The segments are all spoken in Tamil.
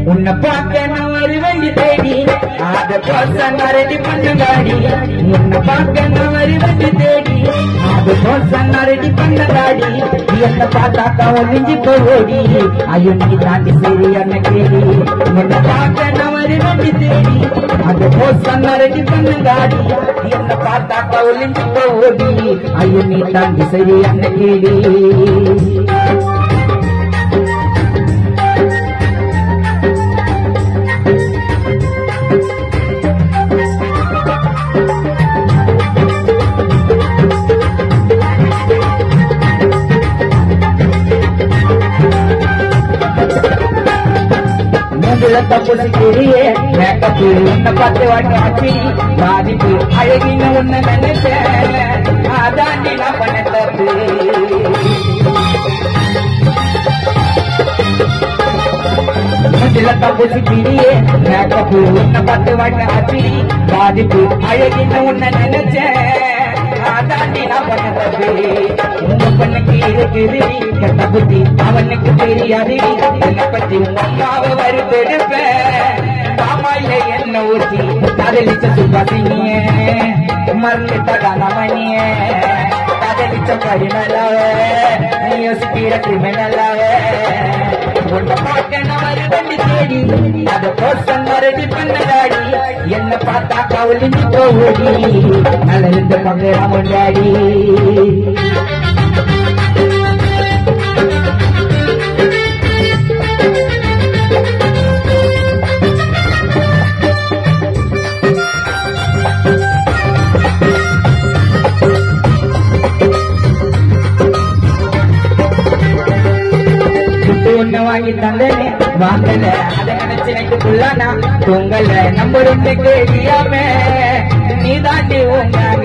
உன்னை பார்க்க நான் வருவேண்டி தேடி அத கோசம் ரெடி பண்ணுங்காடி உன்னை பார்க்க நான் வருவேண்டி தேடி அது கோசம் ரெடி பண்ணுங்காடி என்ன பார்த்தாக்கா ஒளிஞ்சு போடி ஐயோ நீ தாண்டி சரி என்ன கேடி உன்னை பார்க்க நான் வருவேண்டி தேடி அது கோசம் ரெடி பண்ணுங்காடி என்ன பார்த்தாக்கா ஒளிஞ்சு போடி ஐயோ நீ தாண்டி சரி என்ன கேடி தப்புடியே மேக்கப்பு உன்னை பார்த்து வாட்டி பாதிப்பு அழகின உன்னை நினைச்சேன் அதாண்டி நான் பண்ண தப்பு தப்புடியே மேக்கப்பு உன்னை பார்த்து வாட்டி பாதிப்பு அழகின உன்னை நினைச்சேன் அதாண்டி நான் பண்ண தப்பு உங்க பொண்ணுக்கு இருக்குது கெட்ட புத்தி அவனுக்கு தெரியாது என்னை பத்தி உங்க அம்மாவை வருத்தெடுப்பேன் மாமாயில என்ன ஊற்றி காதலிச்ச சுப்பாசினிய மறந்துட்ட காலமணிய காதலிச்ச பரிமலாவே நீ யோசிக்கிற கிரிமினலாவே உன்னை பார்க்க நான் வருவண்டி தேடி அத கோசம் ரெடி பண்ணதாடி என்ன பார்த்தா கவலிஞ்சு போடி நல்ல இருந்த பங்கேறாம டாடி ஒண்ணு வாங்கி தந்தனே வாங்கல அதை நினைச்சு நைட்டுக்குள்ளானா பொங்கல நம்பர் ஒண்ணு கேடியாமே நீ தாண்டி உங்காக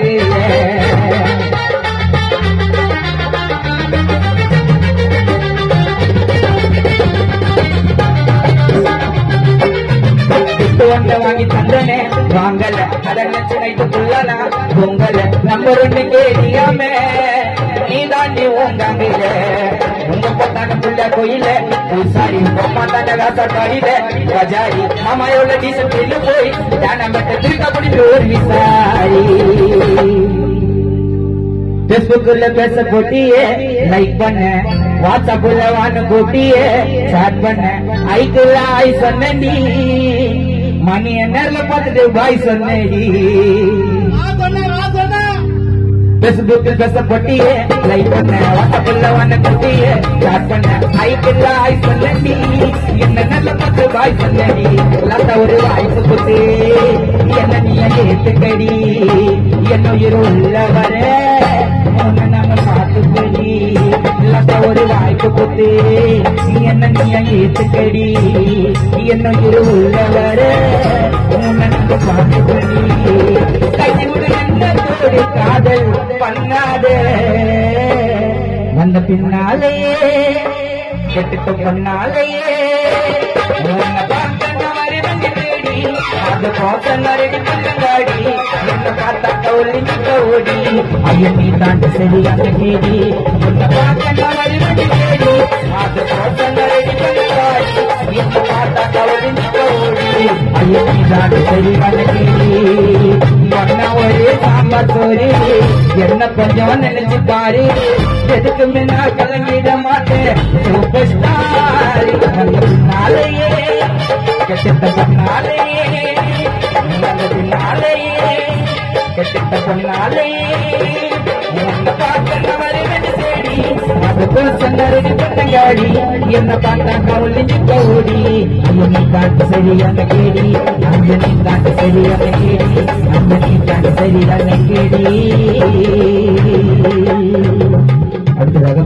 ஒண்ணு வாங்கி தந்தனே வாங்கல அதை நினைச்சு நைட்டுக்குள்ளானா பொங்கல நம்பர் ஒண்ணு கேடியாமே நீ தாண்டி உங்காங்க உங்க பொண்ணான புள்ள கோயில பூசாரி அம்மா தாண்ட ராசா காயில பஜாரி மாமா எவ்வளவு டீசல் பில்லு போய் தான மட்ட திருக்க முடிஞ்சு ஒரு விசாரி பேஸ்புக்ல பேச போட்டியே லைக் பண்ண வாட்ஸ்அப்ல வான்னு போட்டியே சாட் பண்ண ஐக்குள்ள ஆய் சொன்ன நீ மணிய நேர்ல பார்த்துட்டு பாய் சொன்ன பேஸ்புக் பேச போட்டியே லைக் பண்ண வாட்ஸ்அப்ல வான்னு போட்டியே சாட் பண்ண ஐக்குள்ள ஆய் சொன்ன நீ என்ன நல்ல பார்த்து பாய் சொன்ன நீ லாஸ்டா ஒரு வாய்ப்பு கொடுத்து என்ன நீ ஏத்துக்கடி என்ன உயிர் உள்ள வர உன்னை நாம பார்த்துக்கடி லாஸ்டா ஒரு வாய்ப்பு கொடுத்து என்ன நீ ஏத்துக்கடி என்ன உயிர் உள்ள வர உன்னை நாம பார்த்துக்கடி கையோடு எண்ணத்தோடு காதல் பண்ணாதே வந்த பின்னாலேயே கெட்டுட்டு பண்ணாலேயே உன்னை பார்த்த வருவண்டி தேடி அது கோசம் ரெடி பண்ணுங்காடி என்ன பார்த்தா கவுலிஞ்சு ஓடி ஐயோ நீ தாண்டி சரியான கேடி உன்னை பார்த்த வருவண்டி தேடி அது கோசம் ரெடி பண்ணுங்காடி என்ன பார்த்தா கவுலிஞ்சு ஓடி ஐயோ நீ தாண்டி சரியான கேடி பண்ண ஒரே சாம்பார் சோறு என்ன கொஞ்சம் நினைச்சு பாரு எதுக்குமே நான் கலங்கிட மாட்டேன் சூப்பர் ஸ்டார் நாளையே கெட்ட பொண்ணாலேயே நல்லதுனாலேயே கெட்ட பொண்ணாலேயே என்ன பார்க்க வருவது தேடி அது கோசம் ரெடி பண்ணுங்காடி என்ன பார்த்தா கவுலிஞ்சு போடி ஐயோ நீ காட்டு சரியான கேடி அந்த நீ காட்டு சரியான கேடி அந்த நீ காட்டு சரியான கேடி அடுத்ததாக